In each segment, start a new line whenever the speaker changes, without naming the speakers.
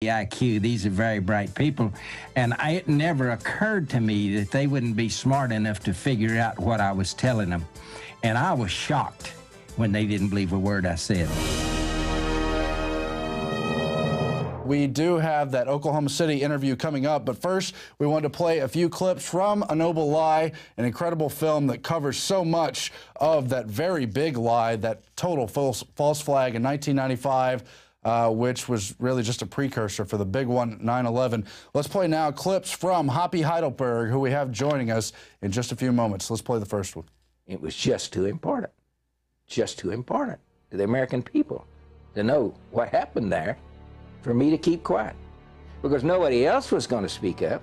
IQ. These are very bright people. And it never occurred to me that they wouldn't be smart enough to figure out what I was telling them. And I was shocked when they didn't believe a word I said.
We do have that Oklahoma City interview coming up, but first we want to play a few clips from A Noble Lie, an incredible film that covers so much of that very big lie, that total false flag in 1995, which was really just a precursor for the big one, 9/11. Let's play now clips from Hoppy Heidelberg, who we have joining us in just a few moments. Let's play the first one.
It was just too important to the American people to know what happened there for me to keep quiet, because nobody else was going to speak up.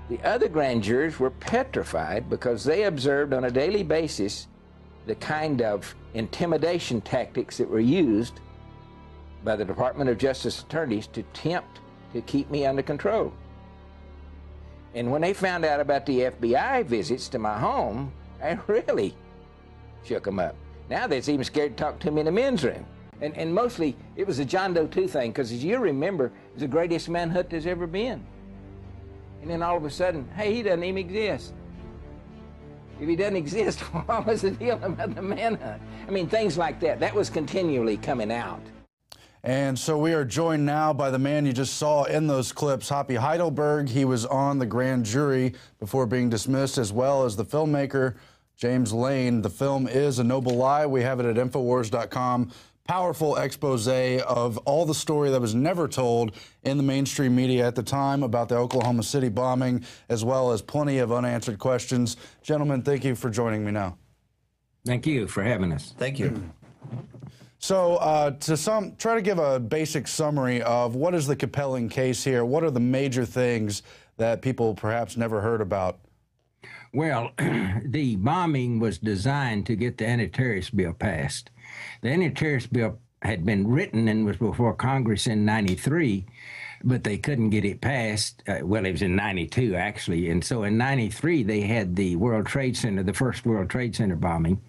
The other grand jurors were petrified because they observed on a daily basis the kind of intimidation tactics that were used by the Department of Justice attorneys to attempt to keep me under control. And when they found out about the FBI visits to my home, I really shook them up. Now they're even scared to talk to me in the men's room. And mostly, it was a John Doe 2 thing, because as you remember, it was the greatest manhunt there's ever been. And then all of a sudden, hey, he doesn't even exist. If he doesn't exist, what was the deal about the manhunt? I mean, things like that. That was continually coming out.
And so we are joined now by the man you just saw in those clips, Hoppy Heidelberg. He was on the grand jury before being dismissed, as well as the filmmaker, James Lane. The film is A Noble Lie. We have it at INFOWARS.com. Powerful expose of all the story that was never told in the mainstream media at the time about the Oklahoma City bombing, as well as plenty of unanswered questions. Gentlemen, thank you for joining me now.
Thank you for having us.
Thank you.
So try to give a basic summary of what is the compelling case here. What are the major things that people perhaps never heard about?
Well, the bombing was designed to get the anti-terrorist bill passed. The anti-terrorist bill had been written and was before Congress in '93, but they couldn't get it passed. Well, it was in '92, actually. And so in '93, they had the World Trade Center, the first World Trade Center bombing.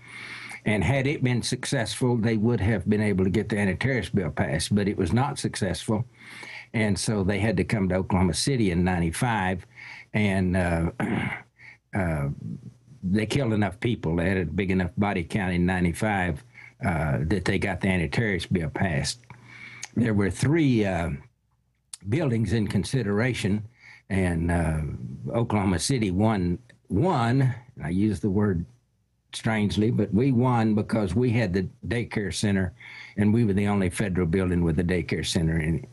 And had it been successful, they would have been able to get the anti-terrorist bill passed, but it was not successful. And so they had to come to Oklahoma City in '95, and they killed enough people. They had a big enough body count in '95 that they got the anti-terrorist bill passed. There were 3 buildings in consideration, and Oklahoma City won. I use the word strangely, but we won because we had the daycare center, and we were the only federal building with a daycare center in it.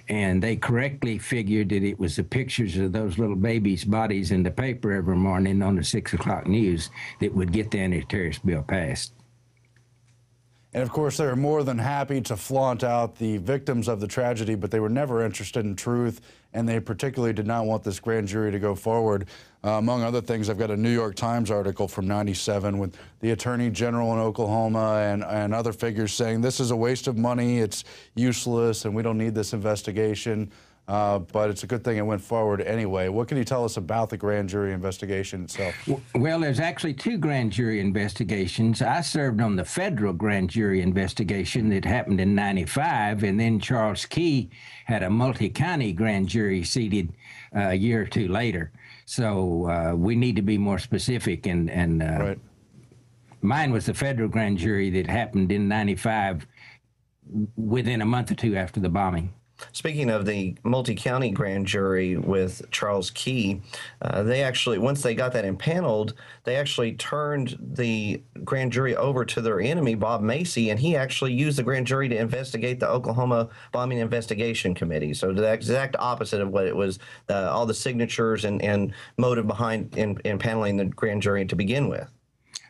And they correctly figured that it was the pictures of those little babies' bodies in the paper every morning on the 6 o'clock news that would get the anti-terrorist bill passed.
And of course, they were more than happy to flaunt out the victims of the tragedy, but they were never interested in truth, and they particularly did not want this grand jury to go forward. Among other things, I've got a New York Times article from '97 with the Attorney General in Oklahoma and other figures saying this is a waste of money, it's useless, and we don't need this investigation. But it's a good thing it went forward anyway. What can you tell us about the grand jury investigation itself?
Well, there's actually 2 grand jury investigations. I served on the federal grand jury investigation that happened in '95, and then Charles Key had a multi-county grand jury seated a year or 2 later. So we need to be more specific, and
right.
Mine was the federal grand jury that happened in '95 within a month or 2 after the bombing.
Speaking of the multi-county grand jury with Charles Key, they actually, once they got that impaneled, they actually turned the grand jury over to their enemy, Bob Macy, and he actually used the grand jury to investigate the Oklahoma Bombing Investigation Committee. So the exact opposite of what it was, all the signatures and motive behind impaneling the grand jury to begin with.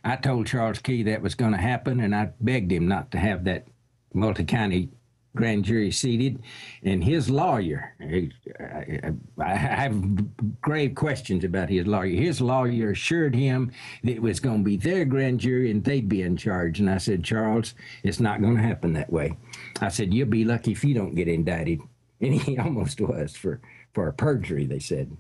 I told Charles Key that was going to happen, and I begged him not to have that multi-county grand jury seated, and his lawyer, I have grave questions about his lawyer. His lawyer assured him that it was going to be their grand jury and they'd be in charge. And I said, Charles, it's not going to happen that way. I said, you'll be lucky if you don't get indicted. And he almost was for perjury, they said.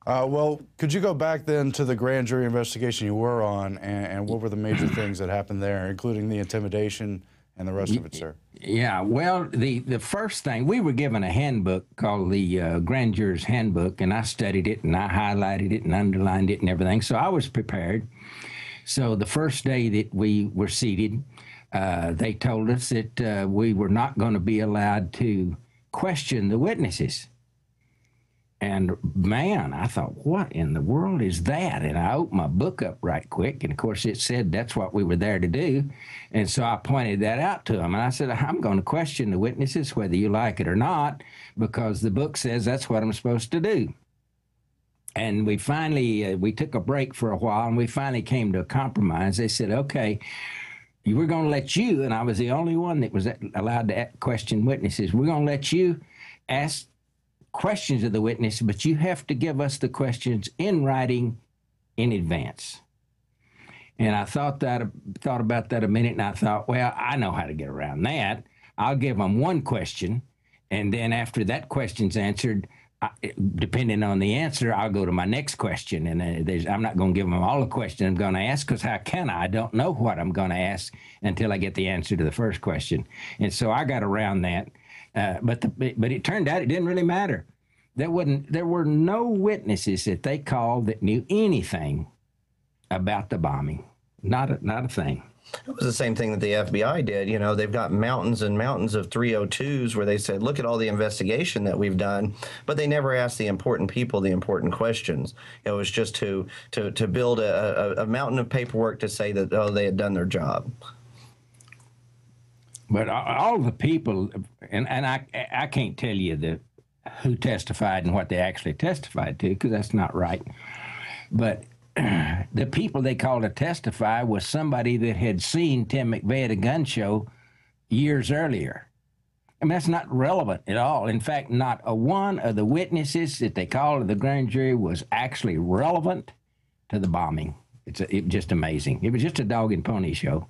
Well, could you go back then to the grand jury investigation you were on, and what were the major things that happened there, including the intimidation and the rest of it, sir?
Yeah, well, the first thing, we were given a handbook called the Grand Juror's Handbook, and I studied it, and I highlighted it and underlined it and everything, so I was prepared. So the first day that we were seated, they told us that we were not going to be allowed to question the witnesses. And man, I thought, what in the world is that? And I opened my book up right quick, and of course it said that's what we were there to do. And so I pointed that out to them, and I said, I'm going to question the witnesses whether you like it or not, because the book says that's what I'm supposed to do. And we finally, we took a break for a while, and we finally came to a compromise. They said, okay, we're going to let you, and I was the only one that was allowed to question witnesses, we're going to let you ask questions of the witness, but you have to give us the questions in writing in advance. And I thought about that a minute, and I thought, well, I know how to get around that. I'll give them one question, and then after that question's answered, depending on the answer, I'll go to my next question. And I'm not going to give them all the question I'm going to ask, because how can I? I don't know what I'm going to ask until I get the answer to the first question. And so I got around that. But it turned out it didn't really matter. There were no witnesses that they called that knew anything about the bombing. Not a thing.
It was the same thing that the FBI did. You know, they've got mountains and mountains of 302s where they said, look at all the investigation that we've done, but they never asked the important people the important questions. It was just to build a mountain of paperwork to say that, oh, they had done their job.
But all the people, and I can't tell you who testified and what they actually testified to, because that's not right. But the people they called to testify was somebody that had seen Tim McVeigh at a gun show years earlier. I mean, that's not relevant at all. In fact, not a one of the witnesses that they called to the grand jury was actually relevant to the bombing. It was just amazing. It was just a dog and pony show.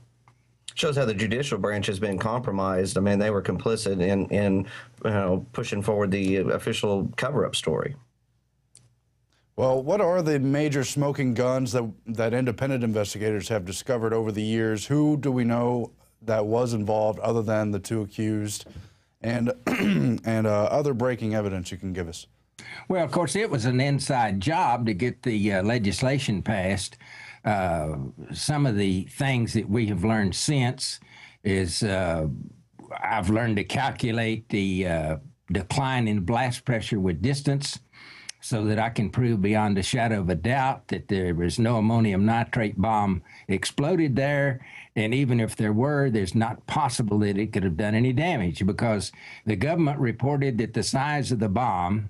Shows how the judicial branch has been compromised. I mean, they were complicit in pushing forward the official cover-up story.
Well, what are the major smoking guns that independent investigators have discovered over the years? Who do we know that was involved other than the two accused, and other breaking evidence you can give us?
Well, of course, it was an inside job to get the legislation passed. Some of the things that we have learned since is I've learned to calculate the decline in blast pressure with distance, so that I can prove beyond a shadow of a doubt that there was no ammonium nitrate bomb exploded there. And even if there were, there's not possible that it could have done any damage, because the government reported that the size of the bomb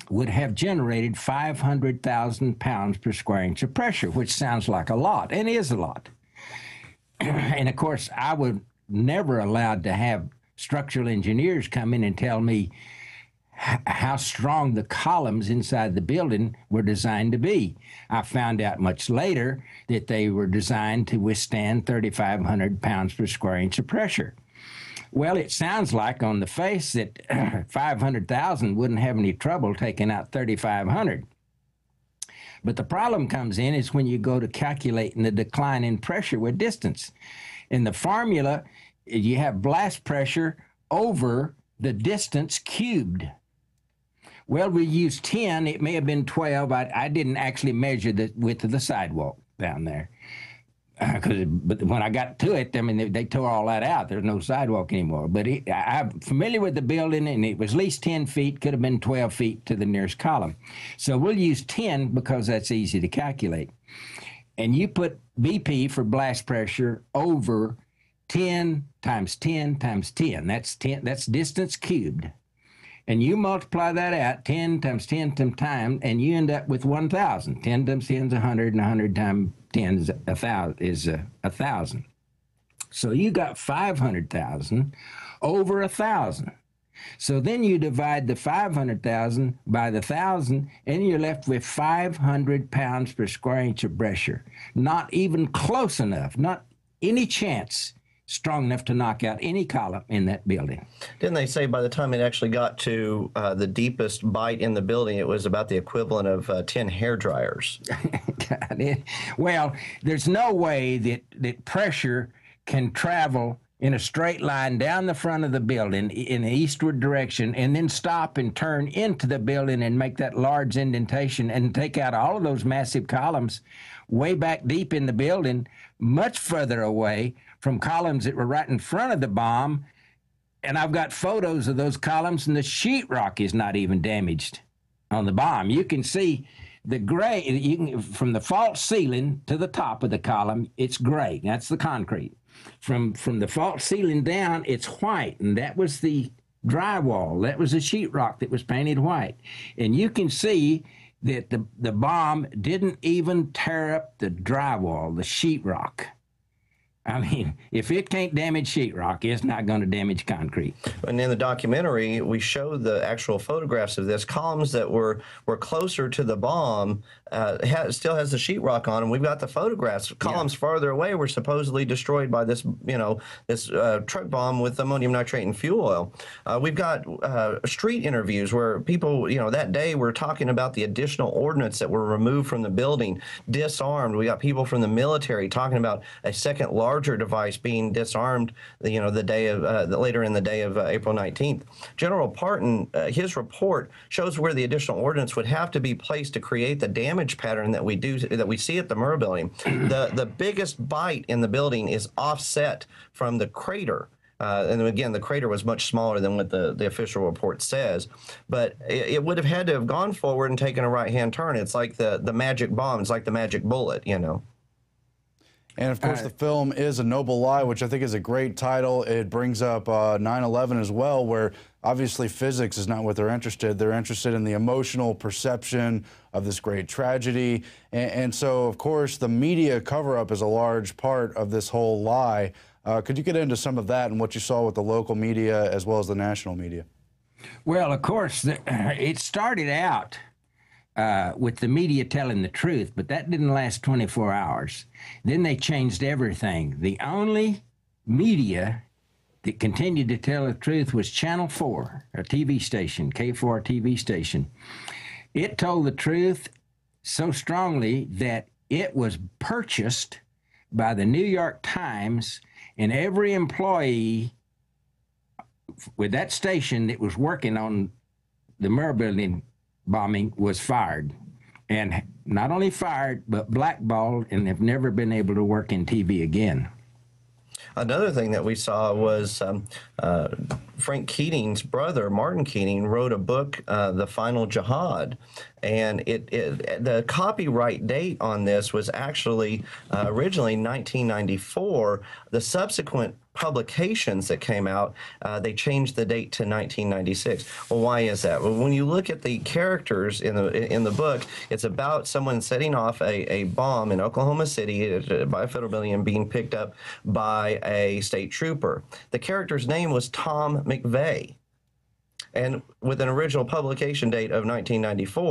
would have generated 500,000 pounds per square inch of pressure, which sounds like a lot, and is a lot. And of course, I was never allowed to have structural engineers come in and tell me how strong the columns inside the building were designed to be. I found out much later that they were designed to withstand 3,500 pounds per square inch of pressure. Well, it sounds like on the face that 500,000 wouldn't have any trouble taking out 3,500. But the problem comes in is when you go to calculating the decline in pressure with distance. In the formula, you have blast pressure over the distance cubed. Well, we used 10. It may have been 12. I didn't actually measure the width of the sidewalk down there. But when I got to it, I mean, they tore all that out. There's no sidewalk anymore. But I'm familiar with the building, and it was at least 10 feet, could have been 12 feet to the nearest column. So we'll use 10 because that's easy to calculate. And you put BP for blast pressure over 10 times 10 times 10. That's 10. That's distance cubed. And you multiply that out, 10 times 10 times time, and you end up with 1,000. 10 times 10 is 100, and 100 times 10 is 1,000. So you got 500,000 over 1,000. So then you divide the 500,000 by the 1,000, and you're left with 500 pounds per square inch of pressure. Not even close enough, not any chance strong enough to knock out any column in that building.
Didn't they say by the time it actually got to the deepest bite in the building, it was about the equivalent of 10 hair dryers?
Well, there's no way that pressure can travel in a straight line down the front of the building in the eastward direction, and then stop and turn into the building and make that large indentation and take out all of those massive columns way back deep in the building, much further away from columns that were right in front of the bomb. And I've got photos of those columns, and the sheetrock is not even damaged on the bomb. You can see the gray, from the fault ceiling to the top of the column, it's gray. That's the concrete. From the fault ceiling down, it's white, and that was the drywall. That was the sheetrock that was painted white. And you can see that the bomb didn't even tear up the drywall, the sheetrock. I mean, if it can't damage sheetrock, it's not going to damage concrete.
And in the documentary, we show the actual photographs of this. Columns that were closer to the bomb still has the sheetrock on, and we've got the photographs. Columns farther away were supposedly destroyed by this, this truck bomb with ammonium nitrate and fuel oil. We've got street interviews where people, that day were talking about the additional ordnance that were removed from the building, disarmed. We got people from the military talking about a second larger device being disarmed, the day of later in the day of April 19th. General Parton, his report shows where the additional ordnance would have to be placed to create the damage pattern that we see at the Murrah building. The biggest bite in the building is offset from the crater. And again, the crater was much smaller than what the official report says, but it would have had to have gone forward and taken a right-hand turn. It's like the magic bomb. It's like the magic bullet,
And, of course, the film is A Noble Lie, which I think is a great title. It brings up 9/11 as well, where obviously physics is not what they're interested. They're interested in the emotional perception of this great tragedy. And so, of course, the media cover-up is a large part of this whole lie. Could you get into some of that and what you saw with the local media as well as the national media?
Well, of course, it started out with the media telling the truth, but that didn't last 24 hours. Then they changed everything. The only media that continued to tell the truth was Channel 4, a TV station, K4 TV station. It told the truth so strongly that it was purchased by the New York Times, and every employee with that station that was working on the Murrah building bombing was fired, and not only fired but blackballed, and have never been able to work in TV again.
Another thing that we saw was Frank Keating's brother, Martin Keating, wrote a book, The Final Jihad, and the copyright date on this was actually originally 1994. The subsequent publications that came out, they changed the date to 1996. Well, why is that? Well, when you look at the characters in the book, it's about someone setting off a bomb in Oklahoma City by a federal building and being picked up by a state trooper. The character's name was Tom McVeigh, and with an original publication date of 1994,